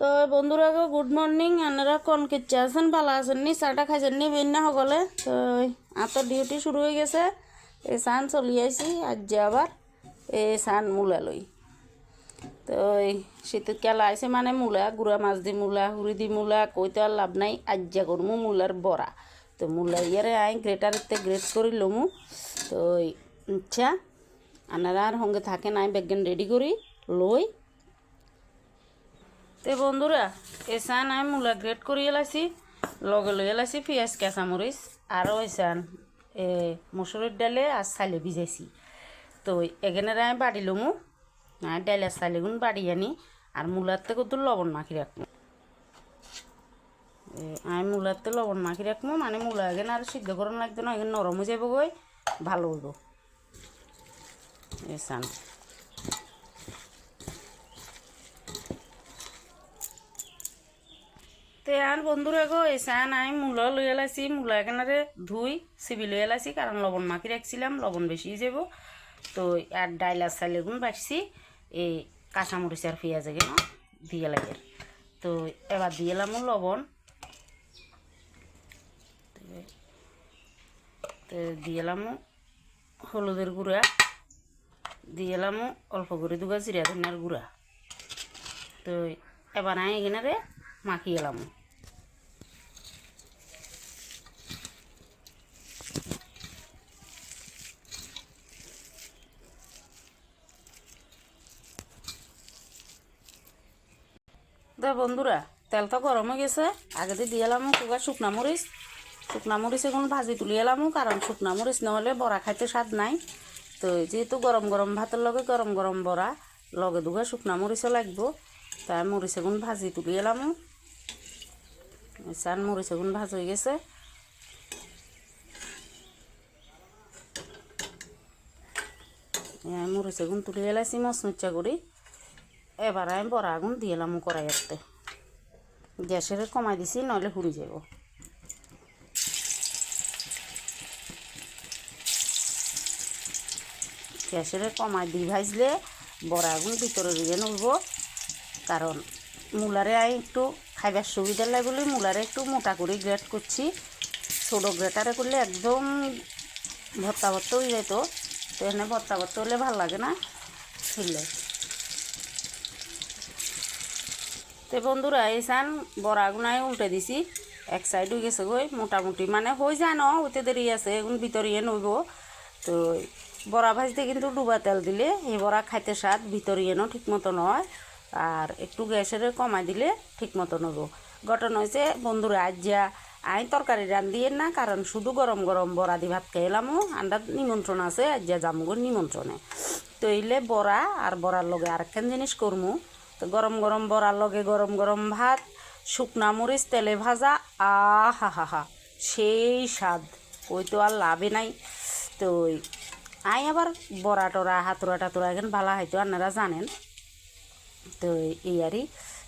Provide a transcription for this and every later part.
তো বন্ধুরা good morning. আপনারা কোন কিচ্ছে আছেন, ভালো আছেন নি? চাটা খাইছেন নি বেন্না সকলে? তো আতর ডিউটি শুরু হয়ে গেছে। এই সান চলিয়েছি আজ যে আবার এই সান মূলা লই। তো এই শীতের কাল আইসে মানে মূলা গুড়া মাছ দি মূলা হুড়ি দি মূলা কইতে আর লাভ নাই। আজ্জা করমু মূলার বড়া। তো মূলা ইয়ারে আই গ্রেটারেতে গ্রেট করি লমু। তো ইচ্ছা আপনারা আর সঙ্গে থাকেন, আই বেগেন রেডি করি লই। তো বন্ধুরা এই সান আমি মূলা গ্রেট করে এলাইছি, লগে লই এলাইছি পেঁয়াজ কাঁচামরিচ আর ওই সান মসুরের ডালে আর চাইলে ভিজাইছি। তো এখানে আমি বাড়ি লমু ডাল আর চাইলেগুন বাড়ি আনি আর মূলাতে কত লবণ মাখি রাখবো। আমি মূলাতে লবণ মাখি রাখবো, মানে মূলা এখানে আর সিদ্ধ করানো লাগতো না, এখানে নরম হয়ে যাবো গই, ভালো হইব। এই সান তো আর বন্ধুরা গো এই সান আমি মূলা লই এলাইছি, মূলা এখানে ধুই সিবি লই এলাইছি, কারণ লবণ মাখি রাখছিলাম, লবণ বেশি যাব। তো আর ডাইল আর চাইলেগুন বাড়ছি এই কাঁচামরিচ আর পেঁয়াজ এখানে দিয়ে লাগে। তো এবার দিয়ে এলাম লবণ, তো দিয়ে এলাম হলুদের গুঁড়া, দিয়ে এলাম অল্প করে দুগা জিরা ধনিয়ার গুঁড়া। তো এবার আমি এখানে মাখি এলাম। তো বন্ধুরা তেল তো গরম হয়ে গেছে, আগে দিয়ে এলাম কুকা শুকনা মরিচ এখন ভাজি তুলি এলাম, কারণ শুকনা মরিচ নহলে বড়া খাইতে স্বাদ নাই। তো যেহেতু গরম গরম ভাতের লগে গরম গরম বড়া লগে দুগা শুকনা মরিচও লাগবো, তাই মরিচ এখন ভাজি তুলি এলাম। চান মরিচ এখন ভাজ হয়ে গেছে। মরিচ এখন তুলে এলাইছি মচমচা করি। এবার আমি বড়া আগুন দিয়ে এলাম কড়াইতে, গ্যাসের কমাই দিছি নইলে পুড়ে যাব। গ্যাসের কমাই দিয়ে ভাজলে বড়া আগুন ভিতরে দিয়ে নড়ব, কারণ মূলারে আমি একটু খাইবার সুবিধা লাগে বলে মূলারে একটু মোটা করে গ্রেট করছি। ছোটো গ্রেটারে করলে একদম ভর্তা ভর্তা হয়ে যেত, তো এখানে ভর্তা ভর্তা হলে ভালো লাগে না ছিললে। তো বন্ধুরা এই সান বড়া গুনায় উল্টে দিছি, এক সাইড হয়ে গেছে গই মোটামুটি, মানে হয়ে যায় না ওতে দেরি আছে, এখন ভিতরিয়ে নইব। তো বড়া ভাজতে কিন্তু ডুবা তেল দিলে এই বড়া খাইতে স্বাদ, ভিতরিয়ে নো ঠিক মতো নয়, আর একটু গ্যাসের কমাই দিলে ঠিক মতো নেব। ঘটনা হয়েছে বন্ধুরা আজ যা আই তরকারি রান্ধিয়ে না, কারণ শুধু গরম গরম বড়া দিয়ে ভাত খাইলামও, আন্ডার নিমন্ত্রণ আছে আজ যা যামগো নিমন্ত্রণে। তো এইলে বড়া আর বড়ার লগে আরেকখান জিনিস করমু। তো গরম গরম বড়ার লগে গরম গরম ভাত, শুকনা মরিচ তেলে ভাজা, আহা হা হা সেই স্বাদ, ওই তো আর লাভে নাই। তো আই আবার বড়া টরা হাতুরা টাতুরা এখন ভালো হয়তো আপনারা জানেন। তো এই আরই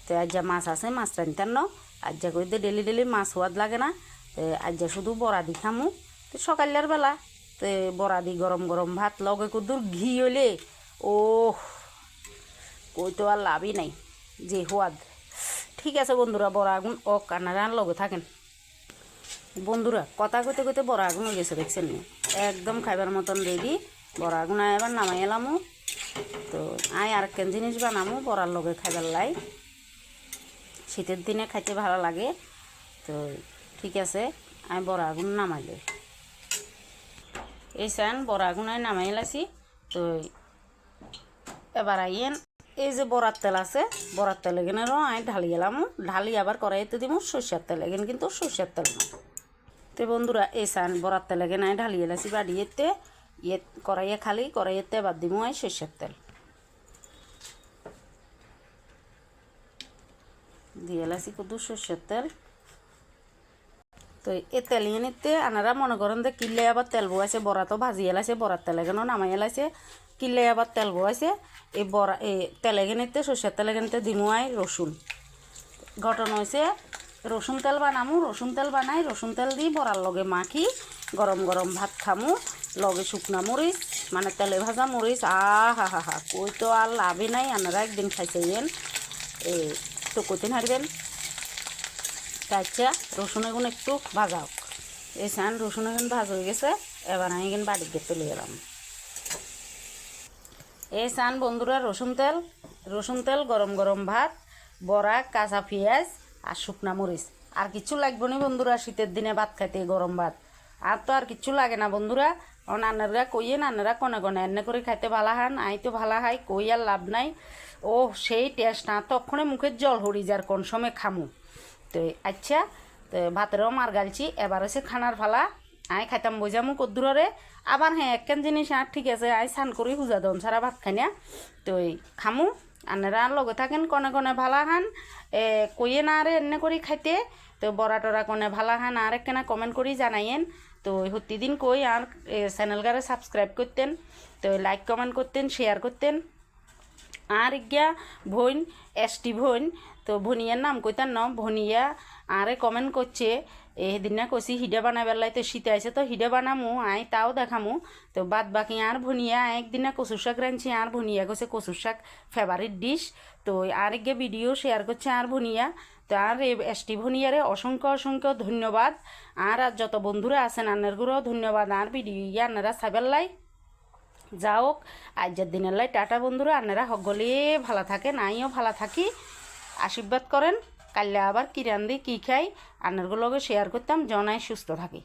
তো আজ যা মাছ আছে মাছ রান্তার ন, আজ যা করে ডেলি ডেলি মাছ হওয়ার লাগে না। তো আজ যা শুধু বড়া দি খামু। তো সকালের বেলা তো বড়া দি গরম গরম ভাত লগে কদ্দুর ঘি হইলে ও কই তো আর লাভই নাই, যে হওয়াদ। ঠিক আছে বন্ধুরা বড়া আগুন ও কান্নারা লগে থাকেন। বন্ধুরা কথা কইতে কইতে বড়া আগুন হয়ে গেছে, দেখছেন নি একদম খাইবার মতন রেডি। বড়া আগুন এবার নামাই এলামু। তো আয় আর কেন জিনিস বানামো বড়ার লগে খাইবার লাই, শীতের দিনে খাইতে ভালো লাগে। তো ঠিক আছে আমি বড়া আগুন নামাইলে এই সান বড়া আগুন আমি নামাই এলাইছি। তো এবার আইয়েন এই যে বড়ার তেল আছে, বড়ার তেল এখানেরও আমি ঢালি এলাম, ঢালি আবার কড়াইতে দিব সর্ষের তেল, এখানে কিন্তু সর্ষের তেল না। তো বন্ধুরা এই সান বড়ার তেল এখানে আমি ঢালি এলাইছি বাড়িয়েতে কড়াইয়ে খালি কড়াইয়েতে এবার দিব আমি সর্ষের তেল দিয়ে এলাইছি কত সর্ষের তেল। তো এই তেল নিতে আনারা মনে করেন যে কিনলে আবার তেল বয়াছে, বড়া তো ভাজি এলাইছে, বড়ার তেল এখানেও নামাই এলাইছে, কিনলে আবার তেল বয়াছে। এই বড়া এই তেল এখানেতে সর্ষের তেল এখানেতে দিমুয়াই রসুন। ঘটনা হয়েছে রসুন তেল বানামু, রসুন তেল বানাই, রসুন তেল দিই বড়ার লগে মাখি, গরম গরম ভাত খামু, লগে শুকনা মরিচ মানে তেলে ভাজা মরিচ, আহা হা হা কই তো আর লাভে নাই। আপনারা একদিন খাইছেন এই তো কঠিন হারবেন। আচ্ছা রসুন এগুলো একটু ভাজা হোক। এই সান রসুন এখন ভাজা হয়ে গেছে, এবার আমি এখানে বাড়ির দিয়ে তুলে গেলাম। এই সান বন্ধুরা রসুন তেল গরম গরম ভাত, বড়া, কাঁচা পেঁয়াজ আর শুকনা মরিচ। আর কিচ্ছু লাগবে না বন্ধুরা, শীতের দিনে ভাত খাইতে গরম ভাত আর তো আর কিচ্ছু লাগে না বন্ধুরা। নান্নারা কইয়ে নান্নারা কনে কনে এনে করে খাইতে ভালা হান, আই তো ভালা হাই, কই আর লাভ নাই। ও সেই টেস্ট না, তখনই মুখের জল হরি যার কোন সময় খামু। তো আচ্ছা, তো ভাতেরও মার গালছি, এবার আছে খানার ফালা। আই খাইতাম বোঝামু কদ্দুরে। আবার হ্যাঁ একখান জিনিস আর ঠিক আছে, আই স্নান করি হুজা দন সারা ভাত খাই না। তো খামু, আনারা লগে থাকেন কনে কনে ভালা হান, কইয়ে না আরে এনে করি খাইতে। তো বড়া টরা কনে ভালা হান আর একখানা কমেন্ট করি জানাইয়েন। তো প্রতিদিন কই আর চ্যানেলগারে সাবস্ক্রাইব করতেন, তো লাইক কমেন্ট করতেন, শেয়ার করতেন। আর গিয়া ভইন এসটি ভইন, তো ভনিয়ার নাম কইতার ন ভনিয়া আরে কমেন্ট করছে এদিন না কইছি হিডে বানাবার লাই, তো শীতে আইসে তো হিডে বানামু আই তাও দেখামু। তো বাদ বাকি আর ভনিয়া একদিন না কচুর শাক রাঁধছি, আর ভনিয়া কইছে কচুর শাক ফেভারিট ডিশ। তো আর গিয়ে ভিডিও শেয়ার করছে আর ভনিয়া। তো আর এসটি ভনিয়ারে অসংখ্য অসংখ্য ধন্যবাদ। আর যত বন্ধুরা আছেন আন্নারগুলোও ধন্যবাদ। আর ভিডিও আপনারা সাইবার লাই যাওক। আজকের দিনের লাই টাটা বন্ধুরা, আপনারা সকলে ভালো থাকেন, আমিও ভালো থাকি, আশীর্বাদ করেন। কাল্লা আবার কী রান্ধি কী খাই আপনারগুলোকে শেয়ার করতাম, জনায় সুস্থ থাকি।